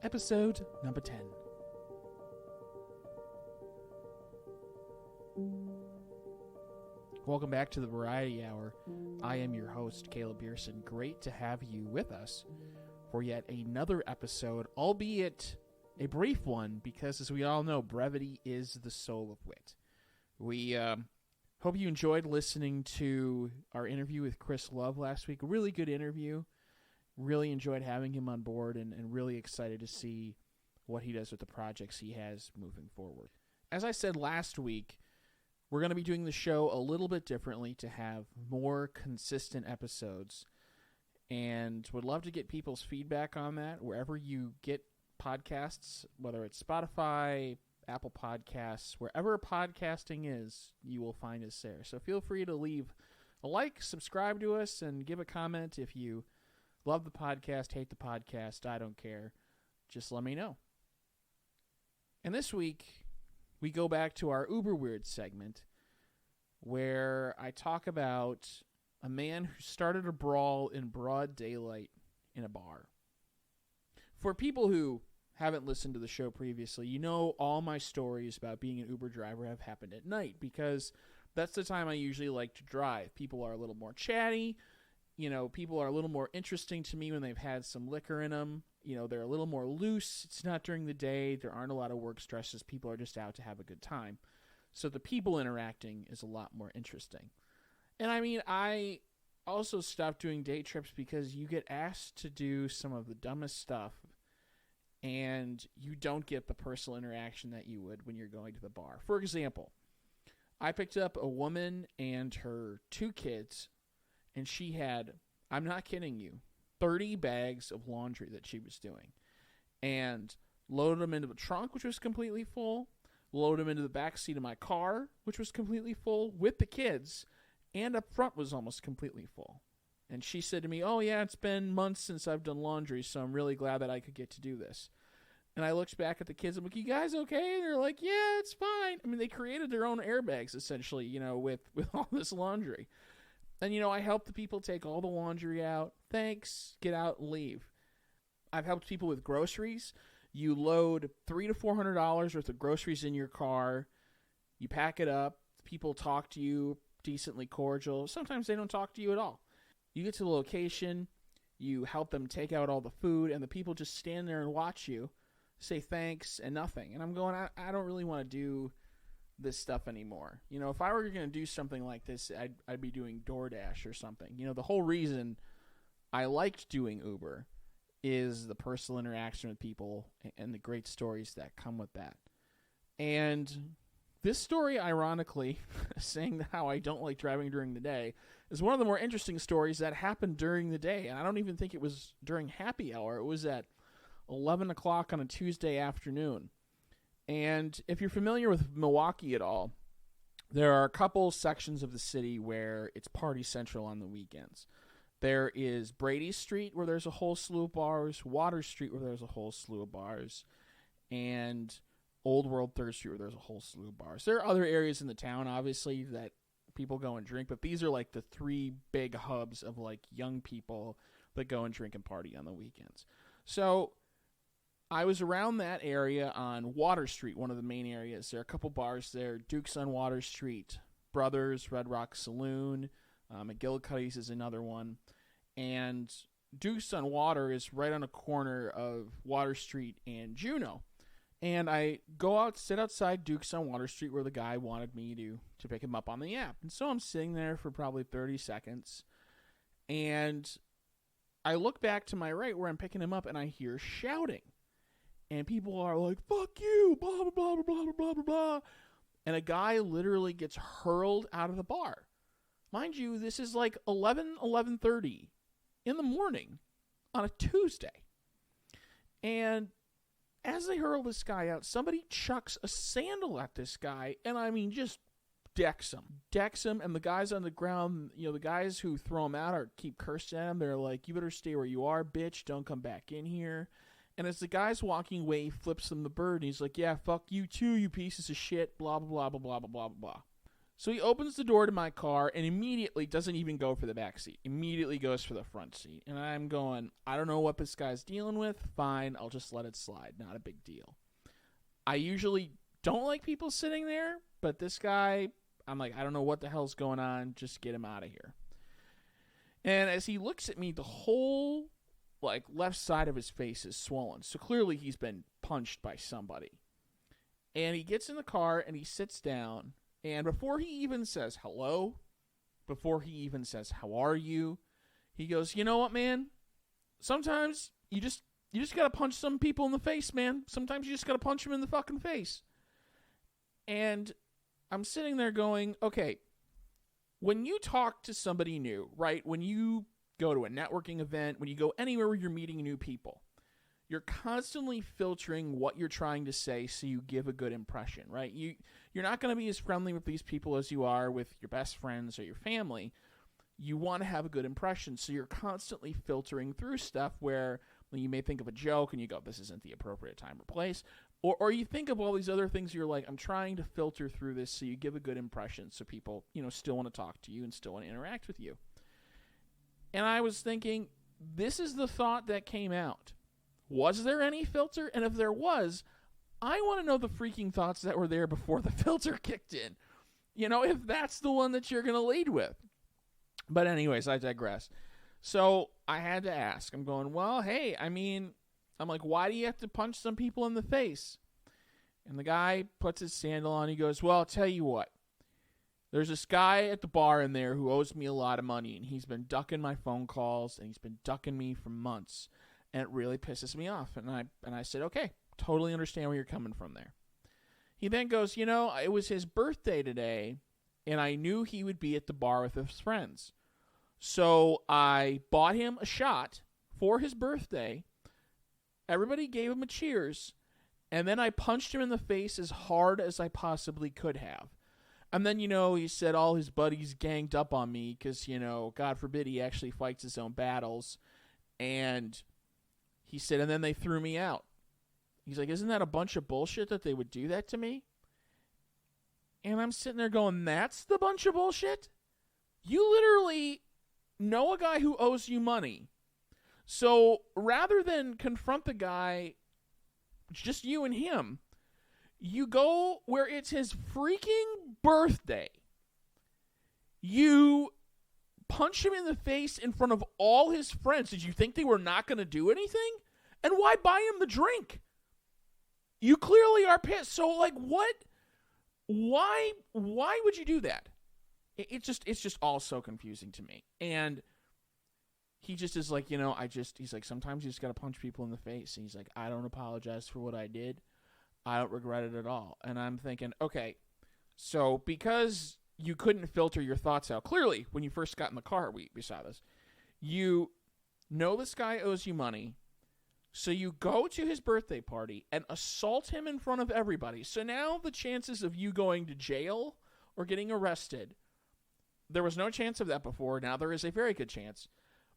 episode number 10. Welcome back to the Variety Hour. I am your host, Caleb Pearson. Great to have you with us for yet another episode, albeit a brief one, because as we all know, brevity is the soul of wit. We hope you enjoyed listening to our interview with Chris Love last week. A really good interview. Really enjoyed having him on board and really excited to see what he does with the projects he has moving forward. As I said last week, we're going to be doing the show a little bit differently to have more consistent episodes, and would love to get people's feedback on that wherever you get podcasts, whether it's Spotify, Apple Podcasts, wherever podcasting is, you will find us there. So feel free to leave a like, subscribe to us, and give a comment if you love the podcast, hate the podcast, I don't care. Just let me know. And this week, we go back to our Uber Weird segment, where I talk about a man who started a brawl in broad daylight in a bar. For people who haven't listened to the show previously, you know all my stories about being an Uber driver have happened at night, because that's the time I usually like to drive. People are a little more chatty. You know, people are a little more interesting to me when they've had some liquor in them. You know, they're a little more loose. It's not during the day. There aren't a lot of work stresses. People are just out to have a good time. So the people interacting is a lot more interesting. And I mean, I also stopped doing day trips because you get asked to do some of the dumbest stuff, and you don't get the personal interaction that you would when you're going to the bar. For example, I picked up a woman and her 2 kids, and she had, I'm not kidding you, 30 bags of laundry that she was doing. And loaded them into the trunk, which was completely full. Loaded them into the back seat of my car, which was completely full, with the kids. And up front was almost completely full. And she said to me, oh yeah, it's been months since I've done laundry, so I'm really glad that I could get to do this. And I looked back at the kids, I'm like, you guys okay? And they're like, yeah, it's fine. I mean, they created their own airbags, essentially, you know, with all this laundry. And, you know, I helped the people take all the laundry out. Thanks. Get out and leave. I've helped people with groceries. You load $300 to $400 worth of groceries in your car. You pack it up. People talk to you, decently cordial. Sometimes they don't talk to you at all. You get to the location. You help them take out all the food, and the people just stand there and watch you, say thanks and nothing. And I'm going, I don't really want to do this stuff anymore. You know, if I were going to do something like this, I'd be doing DoorDash or something. You know, the whole reason I liked doing Uber is the personal interaction with people and the great stories that come with that. And this story, ironically, saying how I don't like driving during the day, is one of the more interesting stories that happened during the day. And I don't even think it was during happy hour. It was at 11 o'clock on a Tuesday afternoon. And if you're familiar with Milwaukee at all, there are a couple sections of the city where it's party central on the weekends. There is Brady Street, where there's a whole slew of bars, Water Street, where there's a whole slew of bars, and Old World 3rd Street, where there's a whole slew of bars. There are other areas in the town, obviously, that people go and drink, but these are like the 3 big hubs of like young people that go and drink and party on the weekends. So I was around that area on Water Street, one of the main areas. There are a couple bars there. Duke's on Water Street, Brothers, Red Rock Saloon, McGillicuddy's is another one. And Duke's on Water is right on a corner of Water Street and Juneau. And I go out, sit outside Duke's on Water Street where the guy wanted me to pick him up on the app. And so I'm sitting there for probably 30 seconds. And I look back to my right where I'm picking him up, and I hear shouting. And people are like, fuck you, blah, blah, blah, blah, blah, blah, blah, blah. And a guy literally gets hurled out of the bar. Mind you, this is like 11:30 in the morning on a Tuesday. And as they hurl this guy out, somebody chucks a sandal at this guy, and I mean just decks him, and the guys on the ground, you know, the guys who throw him out or keep cursing at him, they're like, you better stay where you are, bitch, don't come back in here. And as the guy's walking away, he flips them the bird, and he's like, yeah, fuck you too, you pieces of shit, blah, blah, blah, blah, blah, blah, blah, blah. So he opens the door to my car and immediately doesn't even go for the back seat. Immediately goes for the front seat. And I'm going, I don't know what this guy's dealing with. Fine, I'll just let it slide. Not a big deal. I usually don't like people sitting there, but this guy, I'm like, I don't know what the hell's going on. Just get him out of here. And as he looks at me, the whole left side of his face is swollen. So clearly he's been punched by somebody. And he gets in the car and he sits down. And before he even says hello, before he even says how are you, he goes, you know what, man? Sometimes you just got to punch some people in the face, man. Sometimes you just got to punch them in the fucking face. And I'm sitting there going, okay, when you talk to somebody new, right? When you go to a networking event, when you go anywhere where you're meeting new people, you're constantly filtering what you're trying to say so you give a good impression, right? You're not going to be as friendly with these people as you are with your best friends or your family. You want to have a good impression, so you're constantly filtering through stuff where you may think of a joke and you go, this isn't the appropriate time or place. Or you think of all these other things, you're like, I'm trying to filter through this so you give a good impression so people, still want to talk to you and still want to interact with you. And I was thinking, this is the thought that came out. Was there any filter? And if there was, I want to know the freaking thoughts that were there before the filter kicked in. If that's the one that you're going to lead with. But anyways, I digress. So I had to ask. I'm going, well, hey, I'm like, why do you have to punch some people in the face? And the guy puts his sandal on. He goes, well, I'll tell you what. There's this guy at the bar in there who owes me a lot of money, and he's been ducking my phone calls, and he's been ducking me for months. And it really pisses me off. And I said, okay, totally understand where you're coming from there. He then goes, it was his birthday today, and I knew he would be at the bar with his friends. So I bought him a shot for his birthday. Everybody gave him a cheers. And then I punched him in the face as hard as I possibly could have. And then, he said all his buddies ganged up on me because, God forbid he actually fights his own battles. And he said, and then they threw me out. He's like, isn't that a bunch of bullshit that they would do that to me? And I'm sitting there going, that's the bunch of bullshit? You literally know a guy who owes you money. So rather than confront the guy, just you and him, you go where it's his freaking birthday. You punch him in the face in front of all his friends. Did you think they were not going to do anything? And why buy him the drink? You clearly are pissed. So, what? Why would you do that? It's just all so confusing to me. And he just is like, he's like, sometimes you just got to punch people in the face. And he's like, I don't apologize for what I did. I don't regret it at all. And I'm thinking, okay, so because you couldn't filter your thoughts out, clearly, when you first got in the car, we saw this, you know this guy owes you money, so you go to his birthday party and assault him in front of everybody. So now the chances of you going to jail or getting arrested, there was no chance of that before. Now there is a very good chance.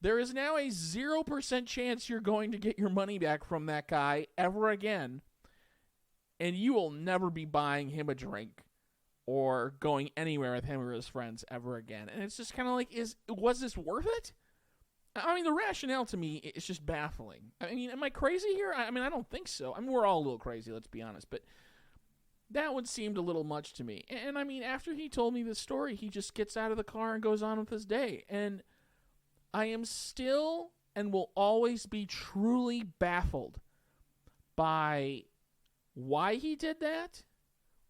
There is now a 0% chance you're going to get your money back from that guy ever again, and you will never be buying him a drink or going anywhere with him or his friends ever again. And it's just kind of like, was this worth it? The rationale to me is just baffling. Am I crazy here? I don't think so. We're all a little crazy, let's be honest, but that one seemed a little much to me. And after he told me this story, he just gets out of the car and goes on with his day. And I am still and will always be truly baffled by why he did that,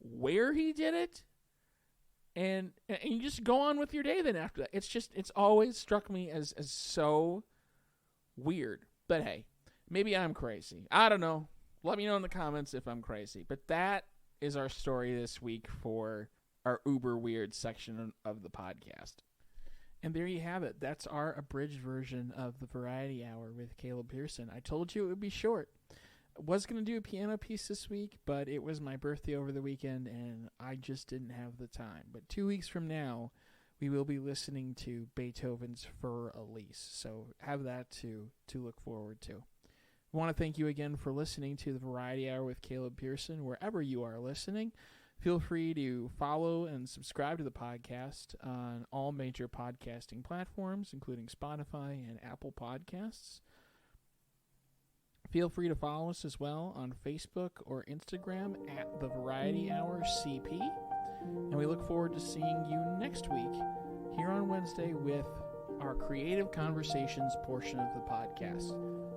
where he did it, and you just go on with your day then after that. It's always struck me as so weird. But hey, maybe I'm crazy. I don't know. Let me know in the comments if I'm crazy. But that is our story this week for our uber weird section of the podcast. And there you have it. That's our abridged version of the Variety Hour with Caleb Pearson. I told you it would be short. I was going to do a piano piece this week, but it was my birthday over the weekend, and I just didn't have the time. But 2 weeks from now, we will be listening to Beethoven's Für Elise. So have that to look forward to. I want to thank you again for listening to the Variety Hour with Caleb Pearson, wherever you are listening. Feel free to follow and subscribe to the podcast on all major podcasting platforms, including Spotify and Apple Podcasts. Feel free to follow us as well on Facebook or Instagram at The Variety Hour CP. And we look forward to seeing you next week here on Wednesday with our Creative Conversations portion of the podcast.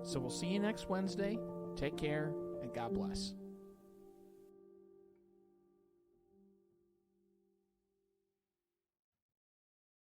So we'll see you next Wednesday. Take care, and God bless.